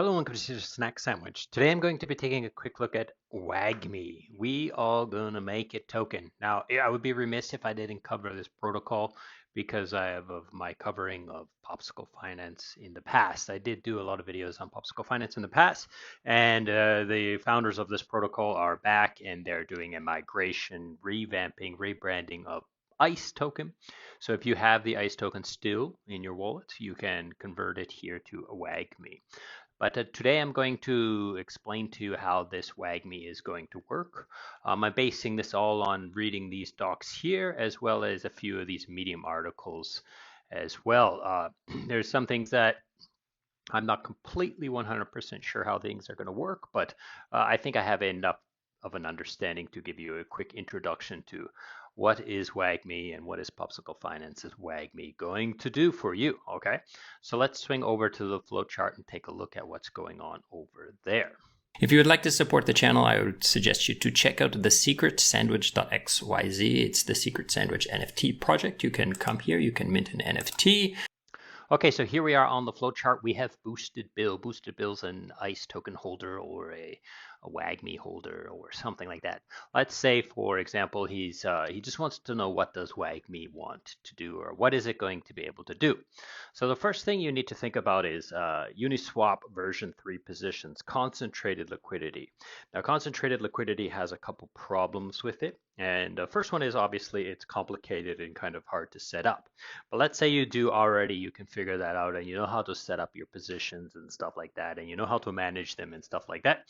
Hello and welcome to Snack Sandwich. Today I'm going to be taking a quick look at WAGMI. We are gonna make a token. Now, I would be remiss if I didn't cover this protocol because I have of my covering of Popsicle Finance in the past. I did do a lot of videos on Popsicle Finance in the past, and the founders of this protocol are back and they're doing a migration, revamping, rebranding of ICE token. So if you have the ICE token still in your wallet, you can convert it here to a WAGMI. But today I'm going to explain to you how this WAGMI is going to work. I'm basing this all on reading these docs here, as well as a few of these Medium articles as well. There's some things that I'm not completely 100% sure how things are going to work, but I think I have enough of an understanding to give you a quick introduction to what is WAGMI and what is Popsicle Finance's WAGMI going to do for you, okay? So let's swing over to the flowchart and take a look at what's going on over there. If you would like to support the channel, I would suggest you to check out the secretsandwich.xyz. It's the Secret Sandwich NFT project. You can come here, you can mint an NFT. Okay, so here we are on the flowchart. We have Boosted Bill. Boosted Bill's an ICE token holder or a WAGMI holder or something like that. Let's say, for example, he just wants to know what does WAGMI want to do or what is it going to be able to do. So the first thing you need to think about is Uniswap version 3 positions, concentrated liquidity. Now, concentrated liquidity has a couple problems with it. And the first one is obviously it's complicated and kind of hard to set up. But let's say you do already, you can figure that out and you know how to set up your positions and stuff like that, and you know how to manage them and stuff like that.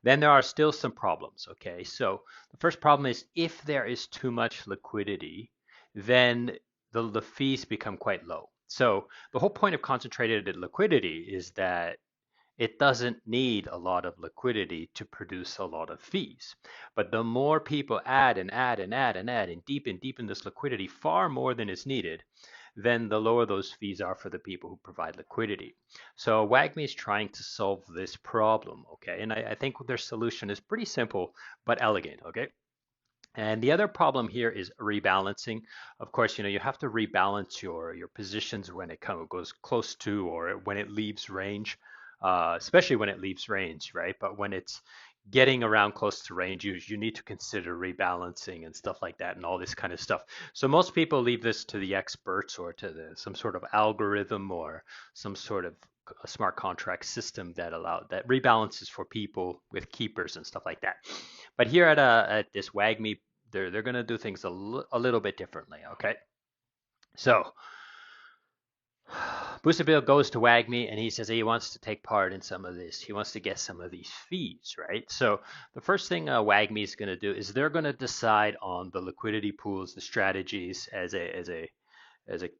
Then there are still some problems, okay? So the first problem is if there is too much liquidity, then the fees become quite low. So the whole point of concentrated liquidity is that it doesn't need a lot of liquidity to produce a lot of fees. But the more people add and add and add and add and deepen this liquidity far more than is needed, then the lower those fees are for the people who provide liquidity. So WAGMI is trying to solve this problem, okay? And I think their solution is pretty simple but elegant, okay? And the other problem here is rebalancing. Of course, you have to rebalance your positions when it goes close to or when it leaves range, especially when it leaves range, right? But when it's getting around close to range, you need to consider rebalancing and stuff like that and all this kind of stuff. So most people leave this to the experts or to some sort of algorithm or some sort of a smart contract system that rebalances for people with keepers and stuff like that. But here at this WAGMI, they're going to do things a little bit differently, okay? So Boosted Bill goes to WAGMI and he says he wants to take part in some of this. He wants to get some of these fees, right? So the first thing WAGMI is going to do is they're going to decide on the liquidity pools, the strategies as a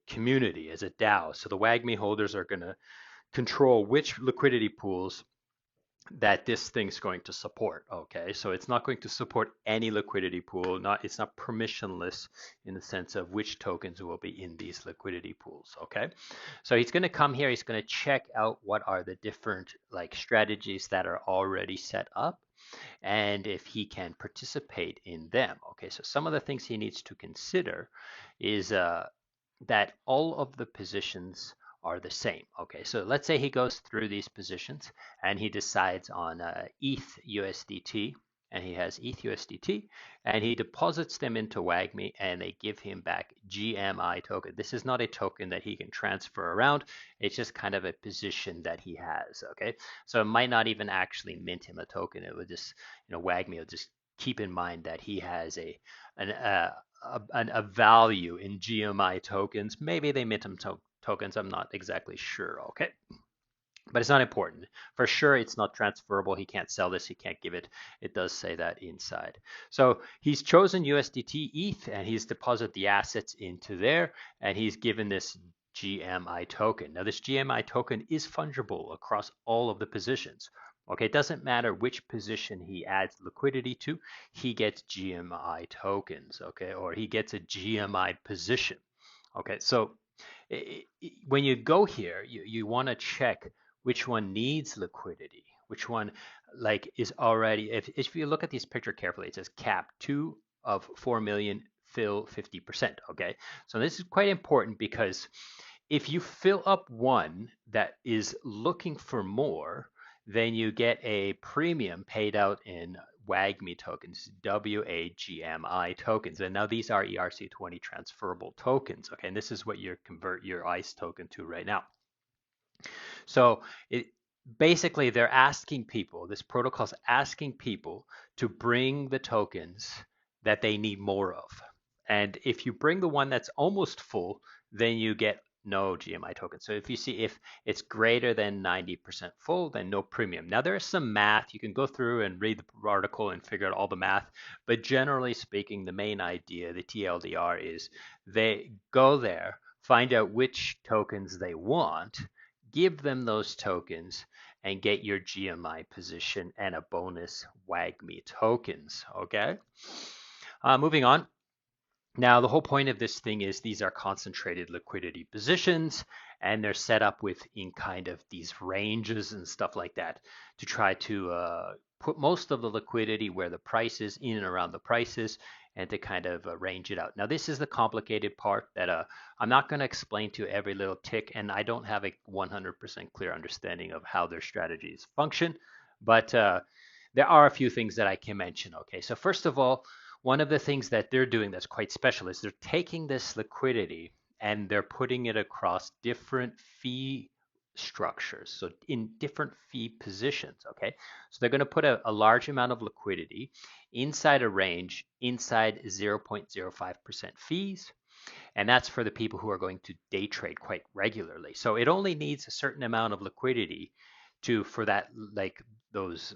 community, as a DAO. So the WAGMI holders are going to control which liquidity pools that this thing's going to support, okay? So it's not going to support any liquidity pool. It's not permissionless in the sense of which tokens will be in these liquidity pools, okay? So he's going to come here, he's going to check out what are the different strategies that are already set up and if he can participate in them, okay? So some of the things he needs to consider is that all of the positions are the same. Okay, so let's say he goes through these positions and he decides on ETH USDT, and he has ETH USDT, and he deposits them into WAGMI, and they give him back GMI token. This is not a token that he can transfer around. It's just kind of a position that he has. Okay, so it might not even actually mint him a token. It would just, WAGMI will just keep in mind that he has a value in GMI tokens. Maybe they mint him tokens. I'm not exactly sure. Okay. But it's not important. For sure, it's not transferable. He can't sell this. He can't give it. It does say that inside. So he's chosen USDT ETH and he's deposited the assets into there and he's given this GMI token. Now this GMI token is fungible across all of the positions. Okay, it doesn't matter which position he adds liquidity to, he gets GMI tokens, okay, or he gets a GMI position. Okay, so when you go here, you want to check which one needs liquidity, which one is already, if you look at this picture carefully, it says cap 2 of 4 million, fill 50%, okay? So this is quite important because if you fill up one that is looking for more, then you get a premium paid out in WAGMI tokens, WAGMI tokens. And now these are ERC20 transferable tokens. Okay, and this is what you convert your ICE token to right now. So it basically they're asking people, this protocol's asking people to bring the tokens that they need more of. And if you bring the one that's almost full, then you get no GMI token. So if you see if it's greater than 90% full, then no premium. Now there's some math. You can go through and read the article and figure out all the math. But generally speaking, the main idea, the TLDR, is they go there, find out which tokens they want, give them those tokens, and get your GMI position and a bonus WAGMI tokens. Okay. Moving on. Now, the whole point of this thing is these are concentrated liquidity positions, and they're set up within kind of these ranges and stuff like that to try to put most of the liquidity where the price is, in and around the prices, and to kind of range it out. Now, this is the complicated part that I'm not going to explain to every little tick, and I don't have a 100% clear understanding of how their strategies function, but there are a few things that I can mention. Okay, so first of all, one of the things that they're doing that's quite special is they're taking this liquidity and they're putting it across different fee structures, so in different fee positions. Okay, so they're going to put a large amount of liquidity inside a range inside 0.05% fees, and that's for the people who are going to day trade quite regularly. So it only needs a certain amount of liquidity to, for that, like those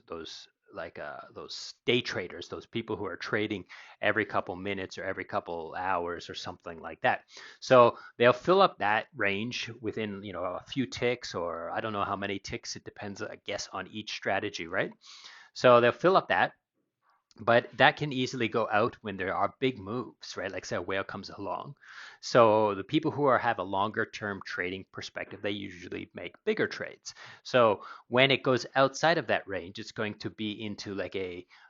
day traders, those people who are trading every couple minutes or every couple hours or something like that. So they'll fill up that range within, a few ticks, or I don't know how many ticks. It depends, I guess, on each strategy, right? So they'll fill up that, but that can easily go out when there are big moves, right? Like say a whale comes along. So the people who have a longer term trading perspective, they usually make bigger trades. So when it goes outside of that range, it's going to be into like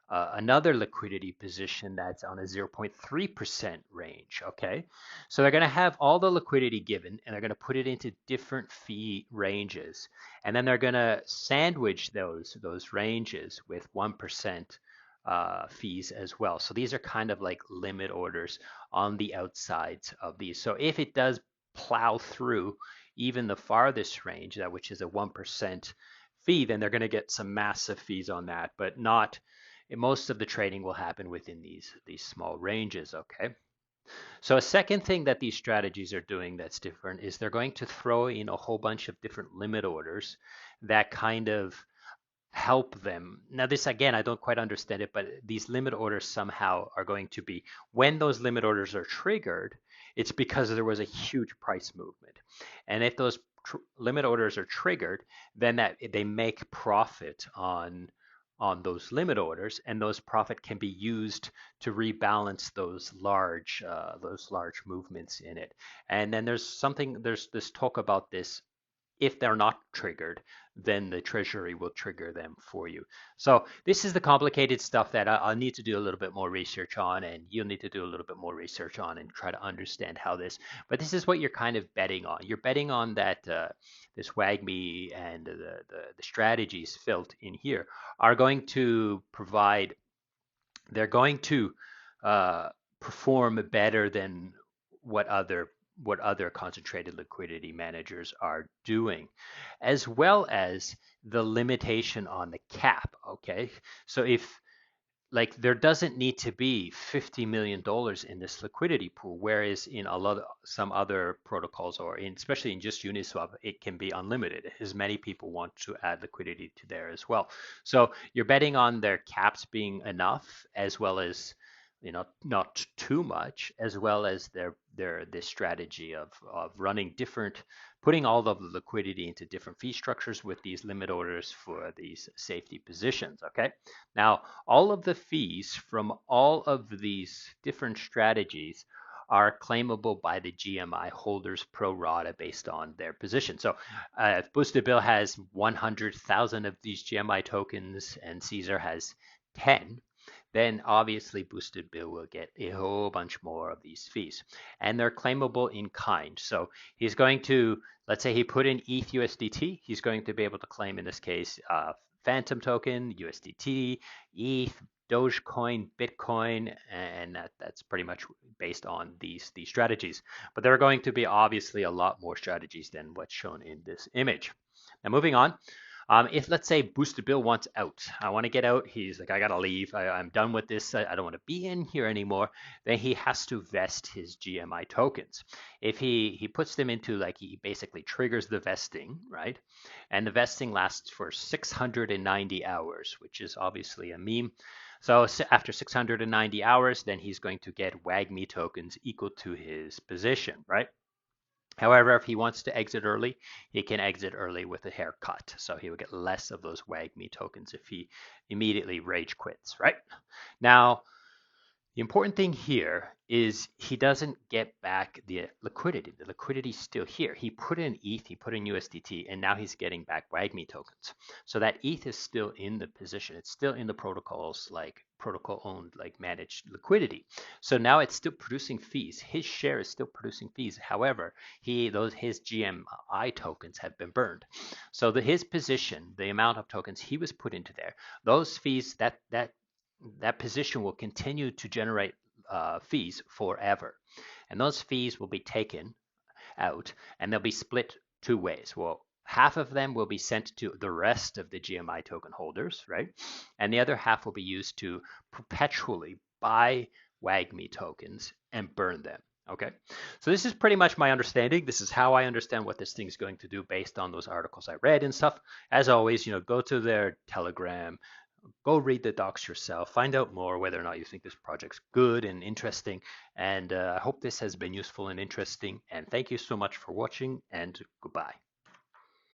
another liquidity position that's on a 0.3% range. Okay, so they're going to have all the liquidity given, and they're going to put it into different fee ranges, and then they're going to sandwich those ranges with 1% fees as well. So these are kind of like limit orders on the outsides of these. So if it does plow through even the farthest range, that which is a 1% fee, then they're going to get some massive fees on that, but not, most of the trading will happen within these small ranges. Okay. So a second thing that these strategies are doing that's different is they're going to throw in a whole bunch of different limit orders that kind of help them. Now, this again, I don't quite understand it, but these limit orders somehow are going to be, when those limit orders are triggered, it's because there was a huge price movement. And if those limit orders are triggered, then that they make profit on those limit orders, and those profit can be used to rebalance those large movements in it. And then there's this talk about this, if they're not triggered, then the treasury will trigger them for you. So this is the complicated stuff that I'll need to do a little bit more research on, and you'll need to do a little bit more research on and try to understand how this. But this is what you're kind of betting on. You're betting on that this WAGMI and the strategies filled in here are going to provide. They're going to perform better than what other concentrated liquidity managers are doing, as well as the limitation on the cap. Okay, so if, like, there doesn't need to be $50 million in this liquidity pool, whereas in some other protocols, or especially in just Uniswap, it can be unlimited, as many people want to add liquidity to there as well. So you're betting on their caps being enough, as well as, not too much, as well as this strategy of running different, putting all of the liquidity into different fee structures with these limit orders for these safety positions. Okay, now all of the fees from all of these different strategies are claimable by the GMI holders pro rata based on their position. So if Boosted Bill has 100,000 of these GMI tokens and Caesar has 10, then obviously Boosted Bill will get a whole bunch more of these fees. And they're claimable in kind. So he's going to, let's say he put in ETH USDT, he's going to be able to claim, in this case, Phantom token, USDT, ETH, Dogecoin, Bitcoin, and that's pretty much based on these strategies. But there are going to be obviously a lot more strategies than what's shown in this image. Now moving on, if let's say Boosted Bill wants out, I want to get out. He's like, I gotta leave. I'm done with this. I don't want to be in here anymore. Then he has to vest his GMI tokens. If he puts them into like he basically triggers the vesting, right? And the vesting lasts for 690 hours, which is obviously a meme. So after 690 hours, then he's going to get WAGMI tokens equal to his position, right? However, if he wants to exit early, he can exit early with a haircut. So he will get less of those WAGMI tokens if he immediately rage quits, right? Now, the important thing here is he doesn't get back the liquidity. The liquidity is still here. He put in ETH, he put in USDT, and now he's getting back WAGMI tokens. So that ETH is still in the position. It's still in the protocols, like protocol owned, like managed liquidity. So now it's still producing fees. His share is still producing fees. However, his GMI tokens have been burned. So his position, the amount of tokens he was put into there, those fees that position will continue to generate fees forever. And those fees will be taken out and they'll be split two ways. Well, half of them will be sent to the rest of the GMI token holders, right? And the other half will be used to perpetually buy WAGMI tokens and burn them. Okay, so this is pretty much my understanding. This is how I understand what this thing is going to do based on those articles I read and stuff. As always, go to their Telegram, go read the docs yourself, find out more whether or not you think this project's good and interesting. And I hope this has been useful and interesting. And thank you so much for watching, and goodbye.